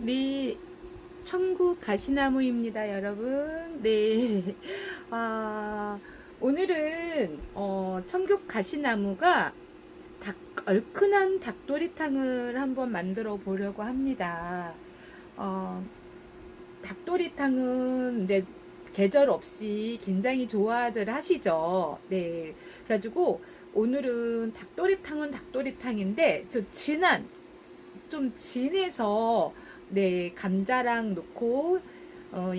네, 천국 가시나무입니다, 여러분. 네. 아, 오늘은, 천국 가시나무가 얼큰한 닭도리탕을 한번 만들어 보려고 합니다. 어, 닭도리탕은 네, 계절 없이 굉장히 좋아들 하시죠. 네. 그래가지고 오늘은 닭도리탕인데, 좀 진해서 네 감자랑 넣고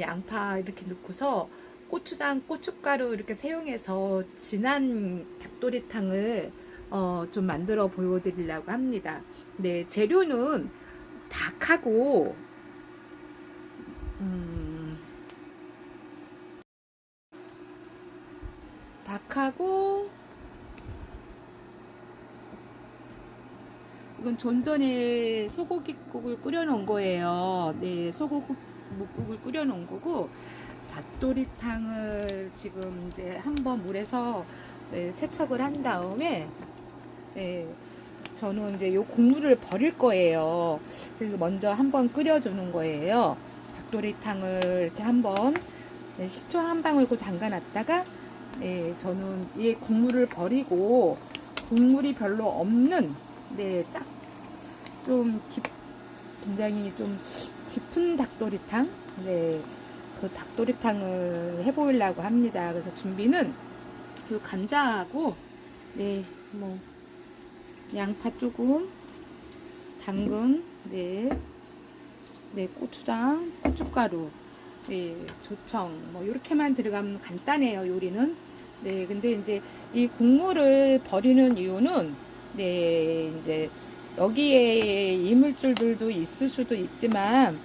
양파 이렇게 넣고서 고추장 고춧가루 이렇게 사용해서 진한 닭도리탕을 좀 만들어 보여드리려고 합니다. 네, 재료는 닭하고 음, 닭하고 이건 좀 전에 소고기국을 끓여 놓은 거예요. 네, 소고기 묵국을 끓여 놓은 거고, 닭도리탕을 지금 이제 한번 물에서 네, 세척을 한 다음에, 네, 저는 이제 요 국물을 버릴 거예요. 그래서 먼저 한번 끓여주는 거예요. 닭도리탕을 이렇게 한번 네, 식초 한 방울고 담가 놨다가, 네, 저는 이 국물을 버리고 국물이 별로 없는 네, 굉장히 좀 깊은 닭도리탕, 네, 그 닭도리탕을 해보려고 합니다. 그래서 준비는 그 감자하고, 네, 뭐, 양파 조금, 당근, 네, 네, 고추장, 고춧가루, 네, 조청, 뭐, 요렇게만 들어가면 간단해요, 요리는. 네, 근데 이제 이 국물을 버리는 이유는, 네, 이제 여기에 이물질들도 있을 수도 있지만,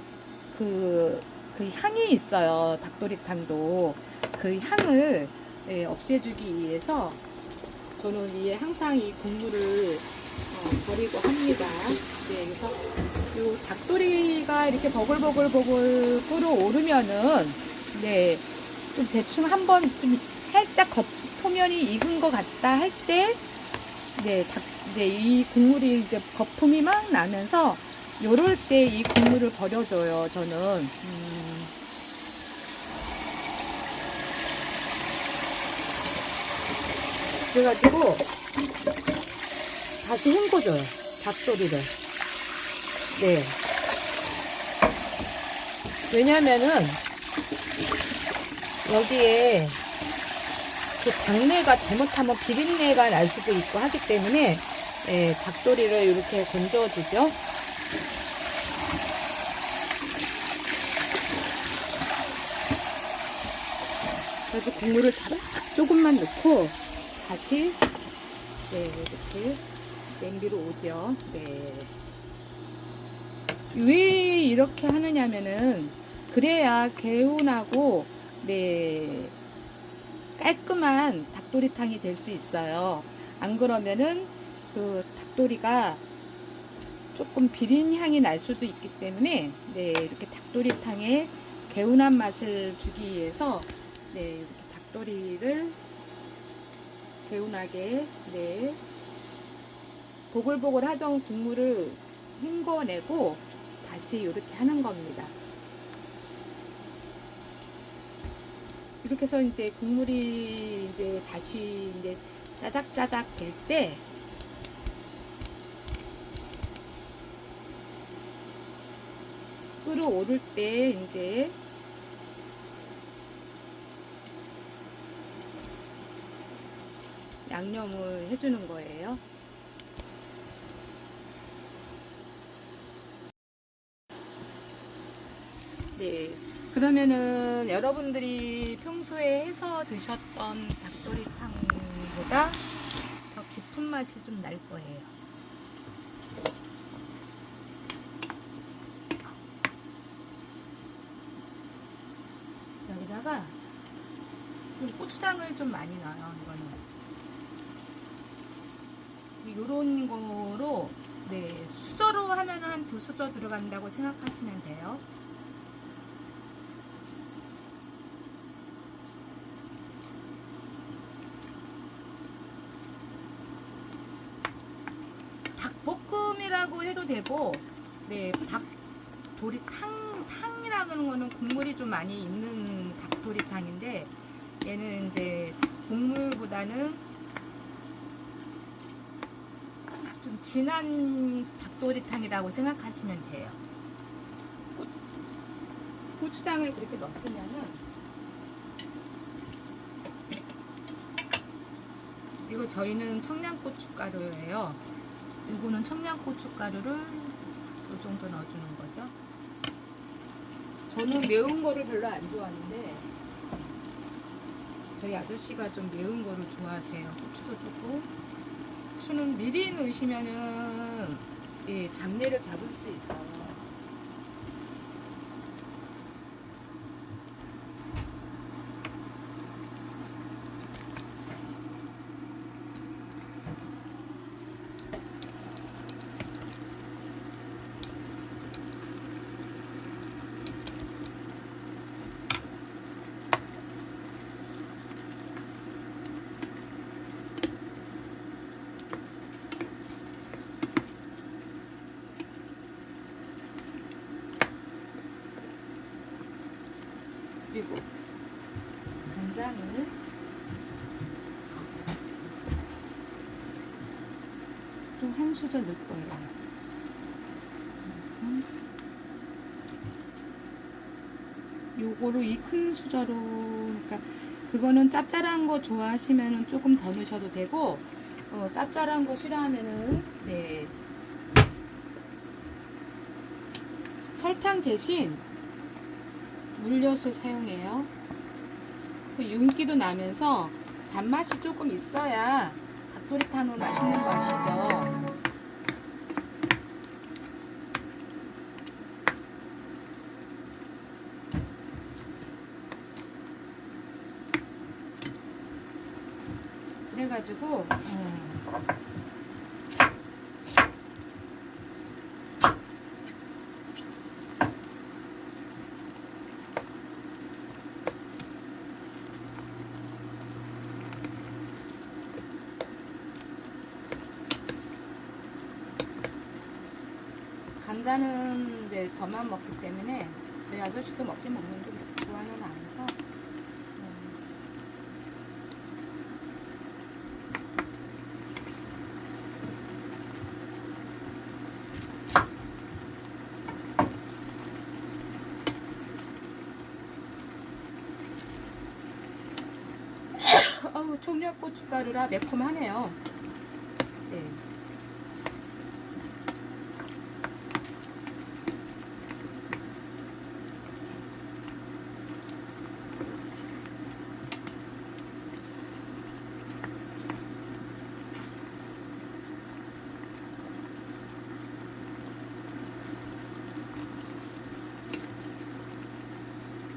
그 향이 있어요, 닭도리탕도. 그 향을 네, 없애주기 위해서 저는 항상 이 국물을 버리고 합니다. 네, 그래서 요 닭도리가 이렇게 버글버글 끓어오르면은 네, 좀 대충 한번 좀 살짝 표면이 익은 것 같다 할 때, 네, 이제 이 국물이 이제 거품이 막 나면서 요럴 때 이 국물을 버려줘요, 저는. 그래가지고 다시 헹궈줘요, 닭도리를. 네. 왜냐면은 여기에 그 닭내가 잘못하면 비린내가 날 수도 있고 하기 때문에 예, 닭도리를 이렇게 건져주죠. 그래서 국물을 조금만 넣고 다시 네, 이렇게 냄비로 오죠. 네. 왜 이렇게 하느냐면은 그래야 개운하고 네, 깔끔한 닭도리탕이 될 수 있어요. 안 그러면은 그 닭도리가 조금 비린 향이 날 수도 있기 때문에 네, 이렇게 닭도리탕에 개운한 맛을 주기 위해서 네, 이렇게 닭도리를 개운하게 네, 보글보글 하던 국물을 헹궈내고 다시 이렇게 하는 겁니다. 이렇게 해서 이제 국물이 이제 다시 이제 짜작짜작 될 때 끓어오를 때 이제 양념을 해주는 거예요. 네. 그러면은 여러분들이 평소에 해서 드셨던 닭도리탕보다 더 깊은 맛이 좀 날 거예요. 여기다가 고추장을 좀 많이 넣어요, 이거는. 요런 거로, 네, 수저로 하면 한 2수저 들어간다고 생각하시면 돼요. 닭볶음이라고 해도 되고, 네, 탕이라는 거는 국물이 좀 많이 있는 닭도리탕인데, 얘는 이제 국물보다는 좀 진한 닭도리탕이라고 생각하시면 돼요. 고추장을 그렇게 넣으면은, 이거 저희는 청양고춧가루예요. 이거는 청양고춧가루를 이 정도 넣어주는 거죠. 저는 매운 거를 별로 안 좋아하는데 저희 아저씨가 좀 매운 거를 좋아하세요. 고추도 좋고, 고추는 미리 넣으시면은 예, 잡내를 잡을 수 있어요. 그리고 간장을 또 한 수저 넣을 거예요. 요거로 이 큰 수저로, 그러니까 그거는 짭짤한 거 좋아하시면은 조금 더 넣으셔도 되고, 짭짤한 거 싫어하면은 네, 설탕 대신 물엿을 사용해요. 그 윤기도 나면서 단맛이 조금 있어야 닭도리탕은 맛있는 맛이죠. 그래가지고 감자는 이제 저만 먹기 때문에 저희 아저씨도 먹긴 먹는데 좋아는 안 해서 어우, 청양고춧가루라 매콤하네요. 네.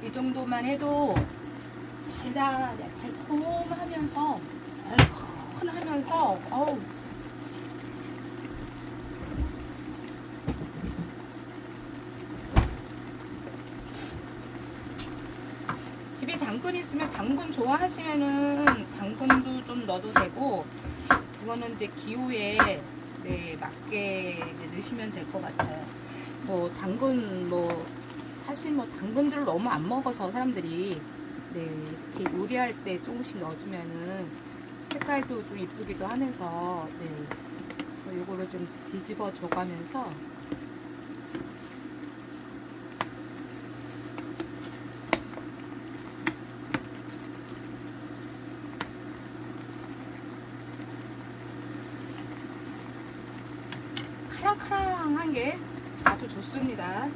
이 정도만 해도 달콤하면서 얼큰하면서 어우, 집에 당근 있으면 당근 좋아하시면은 당근도 좀 넣어도 되고, 그거는 이제 기호에 네, 맞게 넣으시면 될 것 같아요. 뭐 당근 사실 당근들을 너무 안 먹어서 사람들이 네, 이렇게 요리할 때 조금씩 넣어주면은 색깔도 좀 이쁘기도 하면서 네, 그래서 요거를 좀 뒤집어 줘가면서 카랑카랑한 게 아주 좋습니다.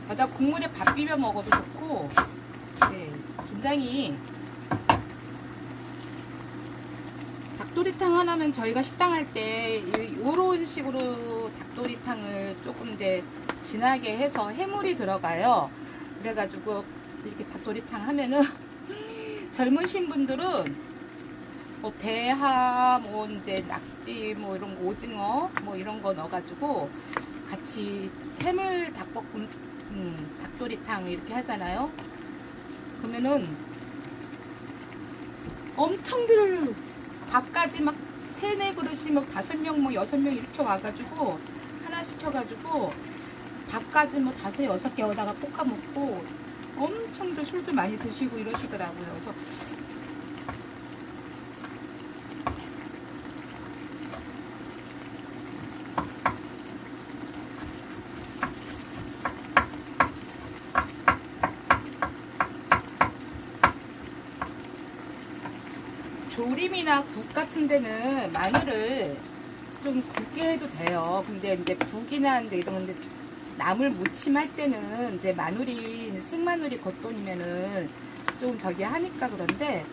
여기다 국물에 밥 비벼 먹어도 좋고, 네, 굉장히 닭도리탕 하나면 저희가 식당 할 때 이런 식으로 닭도리탕을 조금 이제 진하게 해서 해물이 들어가요. 그래가지고 이렇게 닭도리탕 하면은 젊으신 분들은 대하, 이제 낙지, 이런 거, 오징어, 이런 거 넣어가지고 같이 해물 닭볶음, 닭도리탕 이렇게 하잖아요. 그러면은 엄청 들어요. 밥까지 막 3-4 그릇이 5명, 6명 이렇게 와가지고 하나 시켜가지고 밥까지 뭐 5-6개 여기다가 볶아 먹고 엄청 술도 많이 드시고 이러시더라고요. 그래서 조림이나 국 같은 데는 마늘을 좀 굵게 해도 돼요. 근데 이제 국이나 이제 이런 건데 나물 무침할 때는 이제 마늘이 생마늘이 겉돈이면은 좀 저기 하니까 그런데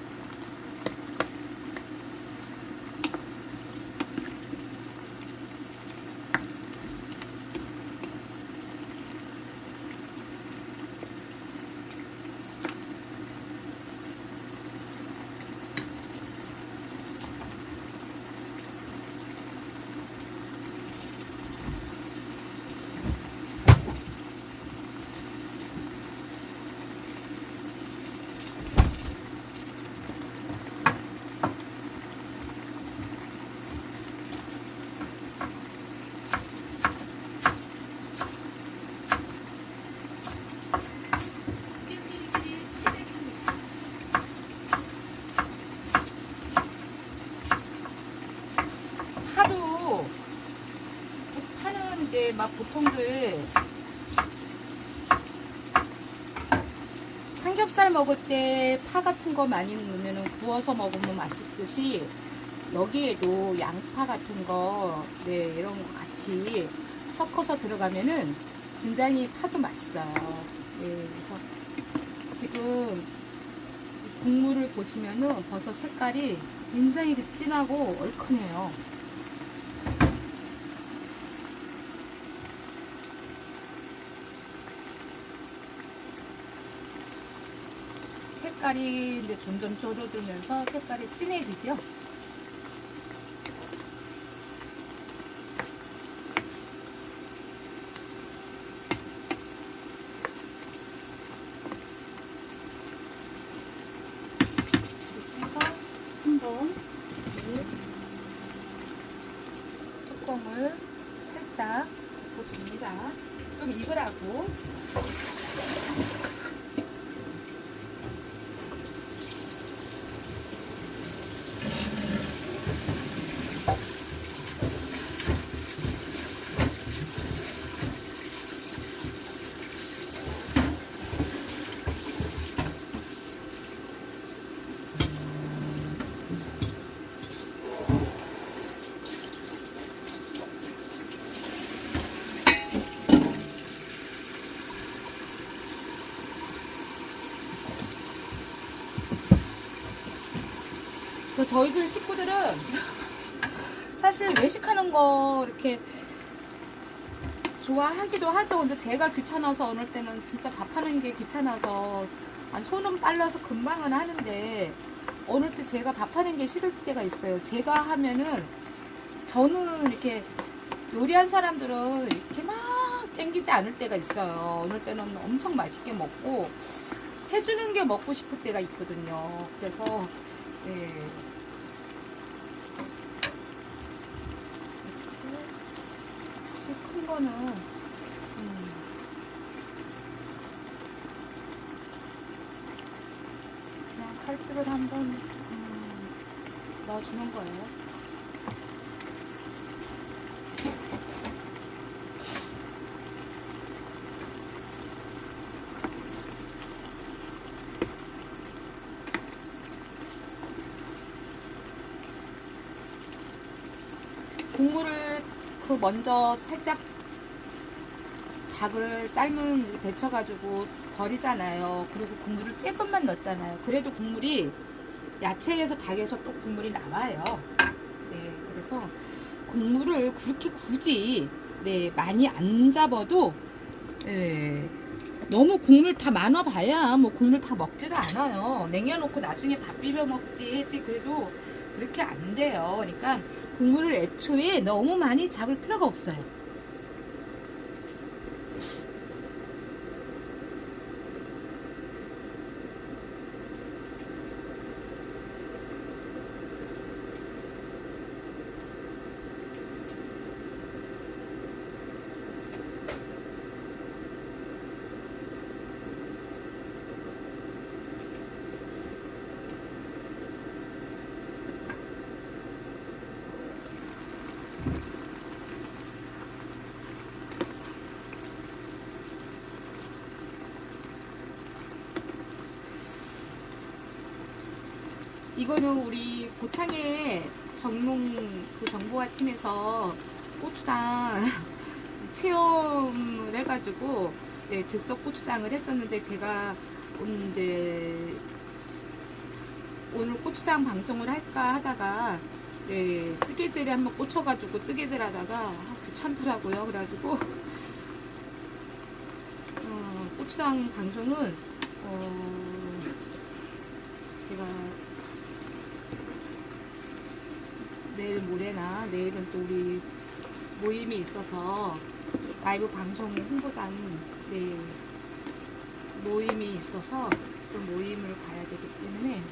파도 파는 이제 막 보통들 삼겹살 먹을 때 파 같은 거 많이 넣으면 구워서 먹으면 맛있듯이 여기에도 양파 같은 거, 네, 이런 거 같이 섞어서 들어가면은 굉장히 파도 맛있어요. 네, 그래서 지금 국물을 보시면은 벌써 색깔이 굉장히 진하고 얼큰해요. 색깔이 이제 점점 졸어들면서 색깔이 진해지죠. 이렇게 해서 한번 뚜껑을 살짝 덮어줍니다. 좀 익으라고. 저희들 식구들은 사실 외식하는 거 이렇게 좋아하기도 하죠. 근데 제가 귀찮아서 어느 때는 진짜 밥하는 게 귀찮아서 손은 빨라서 금방은 하는데 어느 때 제가 밥하는 게 싫을 때가 있어요. 제가 하면은 저는 이렇게 요리한 사람들은 이렇게 막 땡기지 않을 때가 있어요. 어느 때는 엄청 맛있게 먹고 해주는 게 먹고 싶을 때가 있거든요. 그래서 예. 큰 거는 그냥 칼집을 한번 넣어주는 거예요. 국물을 먼저 살짝 닭을 삶은 데쳐가지고 버리잖아요. 그리고 국물을 조금만 넣었잖아요. 그래도 국물이 야채에서 닭에서 또 국물이 나와요. 네, 그래서 국물을 그렇게 굳이 네, 많이 안 잡아도 네, 너무 국물 다 많아봐야 뭐 국물 다 먹지도 않아요. 냉겨놓고 나중에 밥 비벼 먹지 했지. 그래도 그렇게 안 돼요. 그러니까 국물을 애초에 너무 많이 잡을 필요가 없어요. 이거는 우리 고창에 정농 그 정보화 팀에서 고추장 체험을 해가지고 네, 즉석 고추장을 했었는데 제가 오늘 고추장 방송을 할까 하다가 네, 뜨개질에 한번 꽂혀가지고 뜨개질 하다가 귀찮더라고요. 그래가지고 고추장 방송은 제가 내일 모레나 내일은 또 우리 모임이 있어서 라이브 방송 홍보단 네, 모임이 있어서 그 모임을 가야 되기 때문에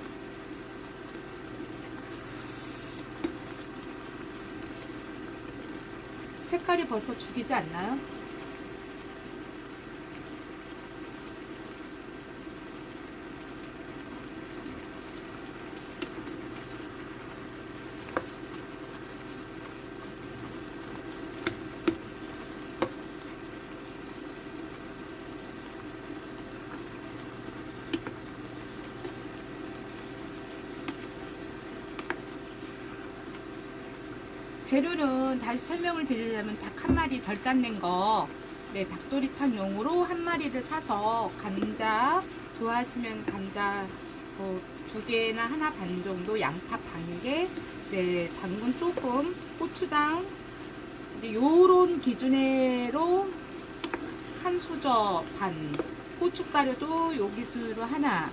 색깔이 벌써 죽이지 않나요? 재료는 다시 설명을 드리려면 닭 한 마리 덜 땄는 거, 네, 닭도리탕용으로 한 마리를 사서 감자 좋아하시면 감자 2개나 하나 반 정도, 양파 반 개, 네, 당근 조금, 고추장, 네, 요런 기준으로 한 수저 반, 고춧가루도 요 기준으로 하나,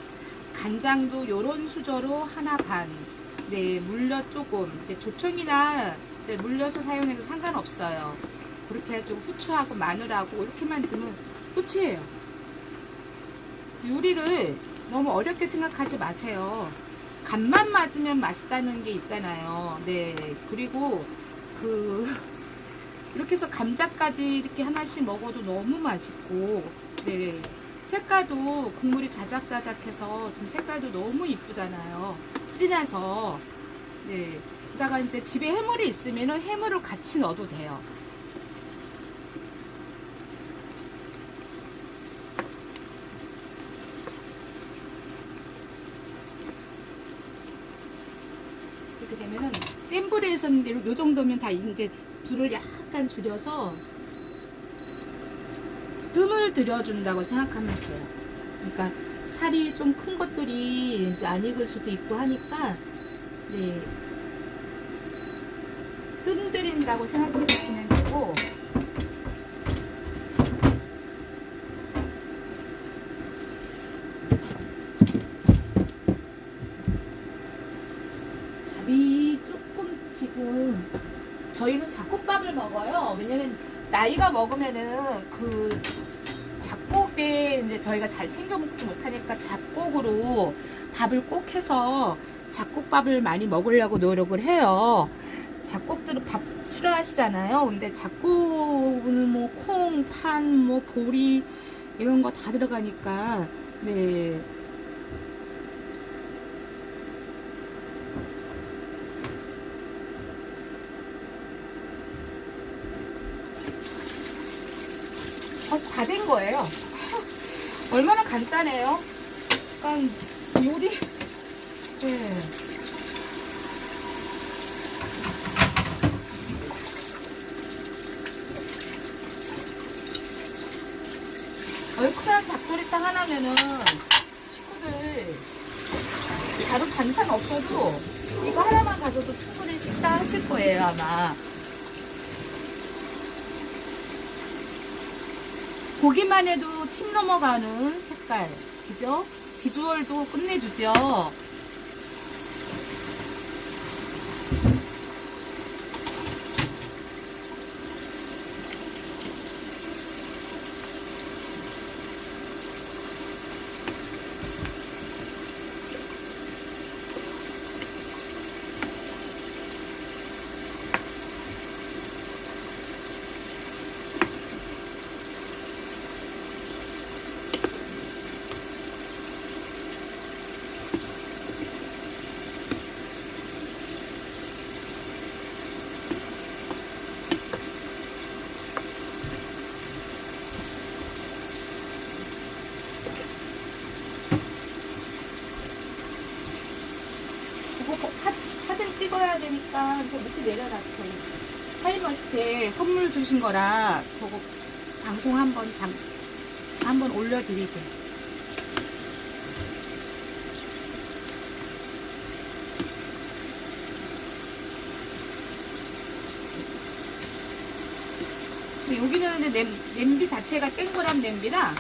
간장도 요런 수저로 하나 반, 네, 물엿 조금, 네, 조청이나 네, 물엿을 사용해도 상관없어요. 그렇게 해가지고 후추하고 마늘하고 이렇게만 넣으면 끝이에요. 요리를 너무 어렵게 생각하지 마세요. 간만 맞으면 맛있다는 게 있잖아요. 네, 그리고 이렇게 해서 감자까지 이렇게 하나씩 먹어도 너무 맛있고, 네, 색깔도 국물이 자작자작해서 좀 색깔도 너무 이쁘잖아요. 진해서. 네. 그다가 이제 집에 해물이 있으면은 해물을 같이 넣어도 돼요. 이렇게 되면은 센 불에 했었는데 요 정도면 다 이제 불을 약간 줄여서 뜸을 들여준다고 생각하면 돼요. 그러니까 살이 좀 큰 것들이 이제 안 익을 수도 있고 하니까 네. 뜸 들인다고 생각해 주시면 되고, 밥이 조금 지금 저희는 잡곡밥을 먹어요. 왜냐면 나이가 먹으면은 그 잡곡에 이제 저희가 잘 챙겨 먹지 못하니까 잡곡으로 밥을 꼭 해서 잡곡밥을 많이 먹으려고 노력을 해요. 잡곡들은 밥 싫어하시잖아요. 근데 잡곡은 뭐 콩, 판, 뭐 보리 이런 거 다 들어가니까 네. 벌써 다 된 거예요. 얼마나 간단해요. 약간 요리 네. 얼큰한 닭도리탕 하나면은 식구들 다른 반찬 없어도 이거 하나만 가져도 충분히 식사하실 거예요, 아마. 보기만 해도 침 넘어가는 색깔, 그죠? 비주얼도 끝내주죠. 먹어야 되니까 저 밑에 내려놨어요. 타임머스테 선물 주신 거라 저거 방송 한번 올려드리게. 근데 여기는 이제 냄비 자체가 땡그란 냄비라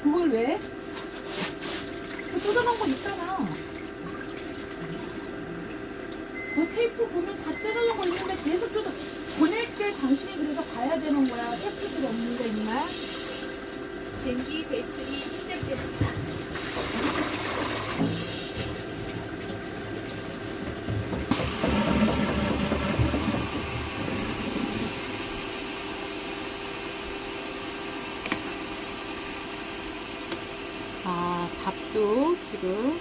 그걸 왜? 뜯어놓은 거 있잖아. 그 테이프 보면 다 뜯어놓은 거 있는데 계속 보낼 때 당신이 그래서 가야 되는 거야. 테이프도 없는 거 있나? 전기 배출이 시작됩니다. 아, 밥도 지금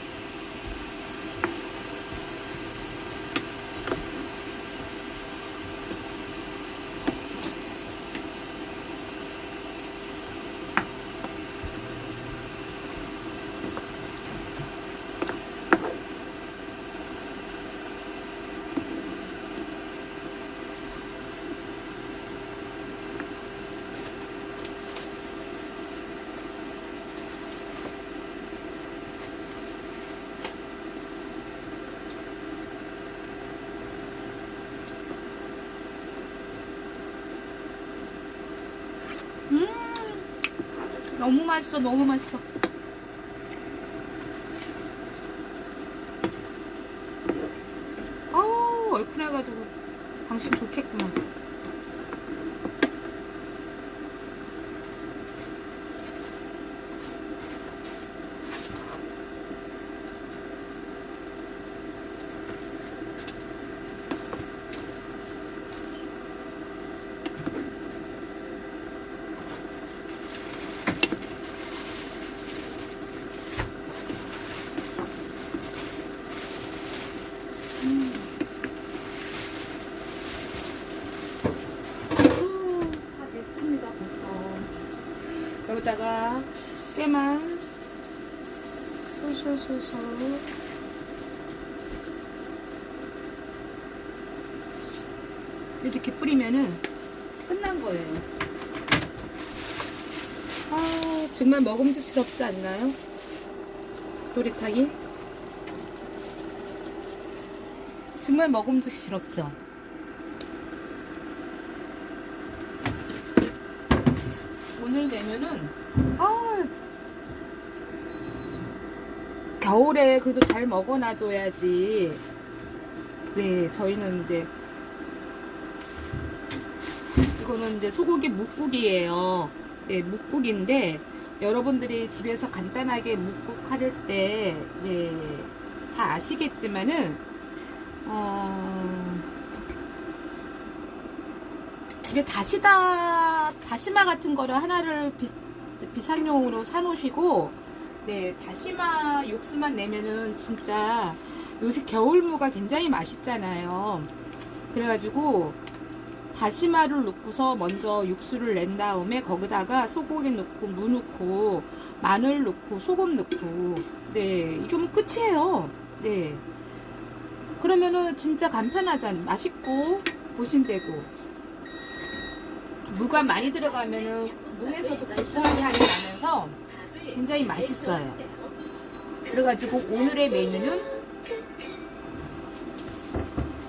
너무 맛있어, 너무 맛있어. 아우, 얼큰해가지고 당신 좋겠구만. 다 됐습니다, 벌써. 여기다가 깨만 솔솔솔솔 이렇게 뿌리면은 끝난 거예요. 아, 정말 먹음직스럽지 않나요? 도리탕이 정말 먹음직스럽죠. 오늘 되면은 겨울에 그래도 잘 먹어놔둬야지. 네, 저희는 이제 이거는 이제 소고기 묵국이에요. 네, 묵국인데 여러분들이 집에서 간단하게 묵국 할 때 네, 다 아시겠지만은 집에 다시마 같은 거를 하나를 비상용으로 사놓으시고, 네, 다시마 육수만 내면은 진짜 요새 겨울무가 굉장히 맛있잖아요. 그래가지고 다시마를 넣고서 먼저 육수를 낸 다음에 거기다가 소고기 넣고 무 넣고 마늘 넣고 소금 넣고, 네, 이거면 끝이에요. 네, 그러면은 진짜 간편하잖아요. 맛있고 보신되고, 무가 많이 들어가면은 무에서도 고소한 향이 나면서 굉장히 맛있어요. 그래가지고 오늘의 메뉴는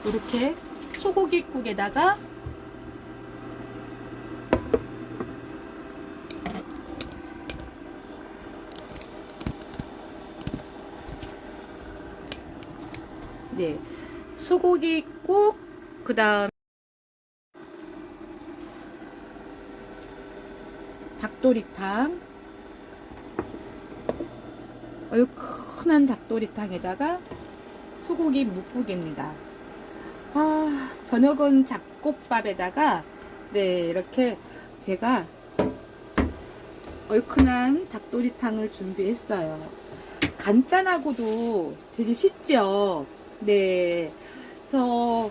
이렇게 소고기국에다가 네, 소고기국, 그 다음 닭도리탕, 얼큰한 닭도리탕에다가 소고기 묵국입니다. 아, 저녁은 잡곡밥에다가 네, 이렇게 제가 얼큰한 닭도리탕을 준비했어요. 간단하고도 되게 쉽죠. 네, 그래서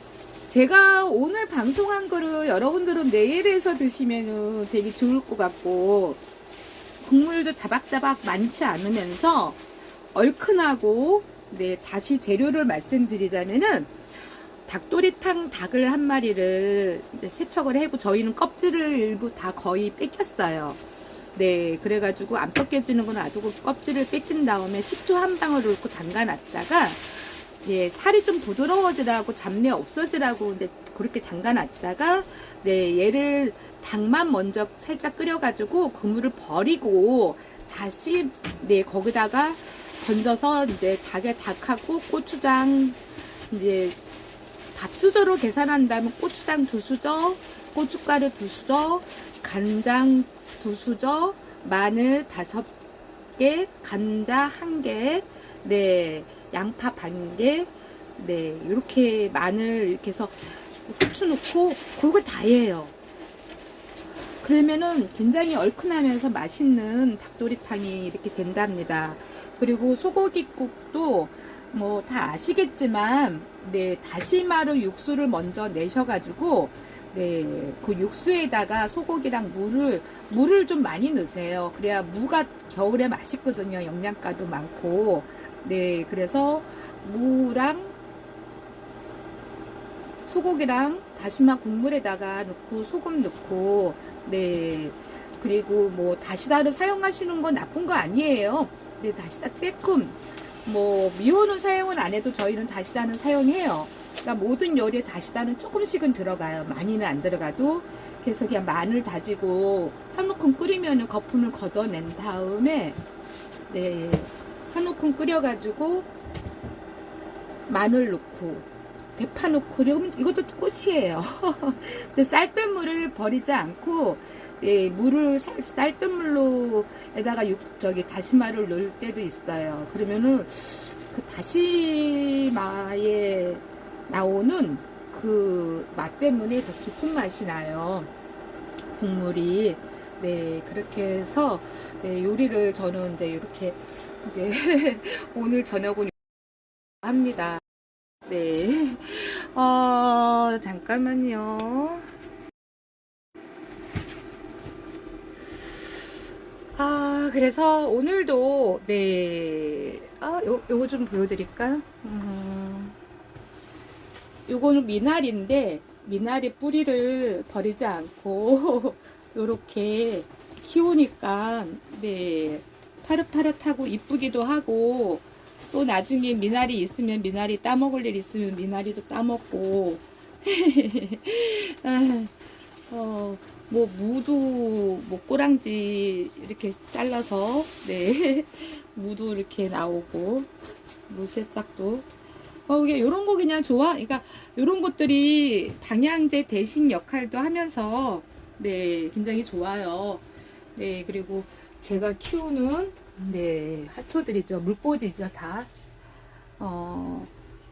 제가 오늘 방송한 거를 여러분들은 내일 해서 드시면은 되게 좋을 것 같고, 국물도 자박자박 많지 않으면서 얼큰하고, 네, 다시 재료를 말씀드리자면은, 닭도리탕 닭을 한 마리를 세척을 하고, 저희는 껍질을 일부 다 거의 뺏겼어요. 네, 그래가지고 안 벗겨지는 건 아주 껍질을 뺏긴 다음에 식초 한 방울 넣고 담가놨다가, 예, 살이 좀 부드러워지라고 잡내 없어지라고 이제 그렇게 담가놨다가, 네, 얘를 닭만 먼저 살짝 끓여가지고 그물을 버리고 다시, 네, 거기다가 건져서 이제 닭하고 고추장, 이제 밥수저로 계산한다면 고추장 2수저, 고춧가루 2수저, 간장 2수저, 마늘 5개, 감자 1개, 네, 양파 반개, 네, 이렇게 마늘 이렇게 해서 후추 넣고 그거 다예요. 그러면은 굉장히 얼큰하면서 맛있는 닭도리탕이 이렇게 된답니다. 그리고 소고기국도 뭐 다 아시겠지만, 네, 다시마로 육수를 먼저 내셔가지고, 네, 그 육수에다가 소고기랑 물을 좀 많이 넣으세요. 그래야 무가 겨울에 맛있거든요. 영양가도 많고. 네, 그래서 무랑 소고기랑 다시마 국물에다가 넣고 소금 넣고, 네, 그리고 뭐 다시다를 사용하시는 건 나쁜 거 아니에요. 네, 다시다 조금 뭐 미원은 사용은 안 해도 저희는 다시다는 사용해요. 그러니까 모든 요리에 다시다는 조금씩은 들어가요. 많이는 안 들어가도. 그래서 그냥 마늘 다지고 한 움큼 끓이면 거품을 걷어낸 다음에, 네, 한 움큼 끓여가지고 마늘 넣고 대파 넣고, 그리고 이것도 끝이에요. 근데 쌀뜨물을 버리지 않고, 예, 물을 쌀뜨물로 에다가 다시마를 넣을 때도 있어요. 그러면은 그 다시마에 나오는 그 맛 때문에 더 깊은 맛이 나요. 국물이. 네, 그렇게 해서, 네, 요리를 저는 이제 이렇게 이제 오늘 저녁은 합니다. 네. 잠깐만요. 그래서 오늘도, 네. 요거 좀 보여드릴까요? 요거는 미나리인데, 미나리 뿌리를 버리지 않고, 요렇게 키우니까, 네. 파릇파릇하고 이쁘기도 하고, 또 나중에 미나리 있으면 미나리 따먹을 일 있으면 미나리도 따먹고, 뭐 무도 뭐 꼬랑지 이렇게 잘라서, 네, 무도 이렇게 나오고, 무새싹도 이게 요런 거 그냥 좋아. 그러니까 요런 것들이 방향제 대신 역할도 하면서, 네, 굉장히 좋아요. 네, 그리고 제가 키우는, 네, 하초들이죠. 물꽂이죠, 다.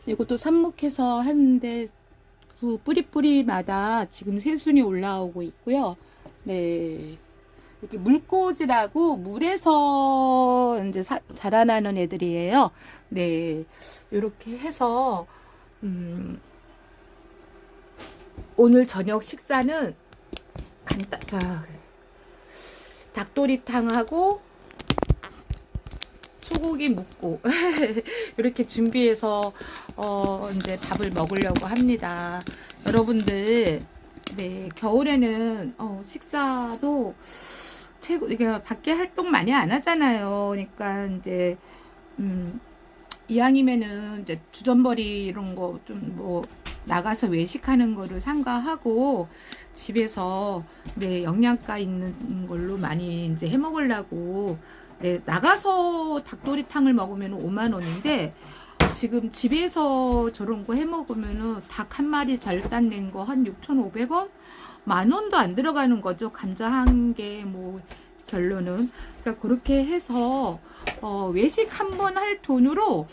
이것도 삽목해서 하는데, 그 뿌리뿌리마다 지금 새순이 올라오고 있고요. 네. 이렇게 물꽂이라고 물에서 이제 자라나는 애들이에요. 네. 이렇게 해서, 오늘 저녁 식사는 닭도리탕하고 소고기 묵고 이렇게 준비해서 이제 밥을 먹으려고 합니다. 여러분들, 네, 겨울에는 식사도 최고. 이게 밖에 활동 많이 안 하잖아요. 그러니까 이제 이왕이면은 이제 주전벌이 이런 거 좀 뭐 나가서 외식하는 거를 삼가하고 집에서, 네, 영양가 있는 걸로 많이 이제 해 먹으려고. 네, 나가서 닭도리탕을 먹으면 5만 원인데 지금 집에서 저런 거 해 먹으면은 닭 한 마리 절단 낸 거 한 6,500원? 만 원도 안 들어가는 거죠. 감자 한 개, 뭐, 결론은. 그러니까 그렇게 해서, 외식 한 번 할 돈으로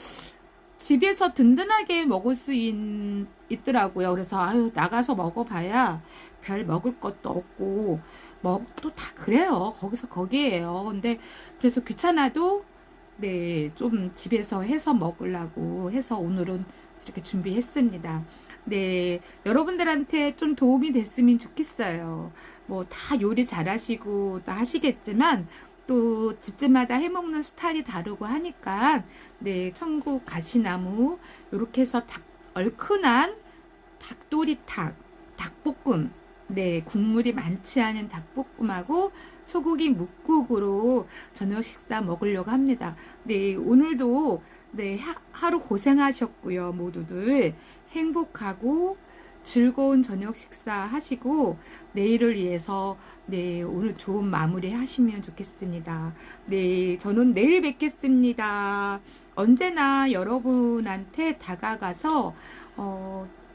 집에서 든든하게 먹을 수 있더라고요. 그래서, 나가서 먹어봐야 별 먹을 것도 없고, 뭐, 또 다 그래요. 거기서 거기에요. 근데, 그래서 귀찮아도, 네, 좀 집에서 해서 먹으려고 해서 오늘은 이렇게 준비했습니다. 네, 여러분들한테 좀 도움이 됐으면 좋겠어요. 뭐 다 요리 잘하시고 또 하시겠지만 또 집집마다 해먹는 스타일이 다르고 하니까 네, 천국 가시나무 이렇게 해서 얼큰한 닭도리탕, 닭볶음, 네, 국물이 많지 않은 닭볶음하고 소고기 묵국으로 저녁 식사 먹으려고 합니다. 네, 오늘도 네, 하루 고생하셨고요. 모두들 행복하고 즐거운 저녁 식사 하시고 내일을 위해서 네, 오늘 좋은 마무리 하시면 좋겠습니다. 네, 저는 내일 뵙겠습니다. 언제나 여러분한테 다가가서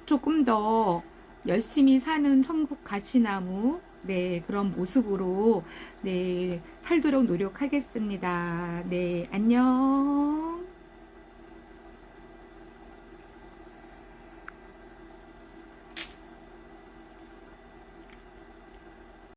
조금 더 열심히 사는 천국 가시나무 네, 그런 모습으로 네, 살도록 노력하겠습니다. 네, 안녕.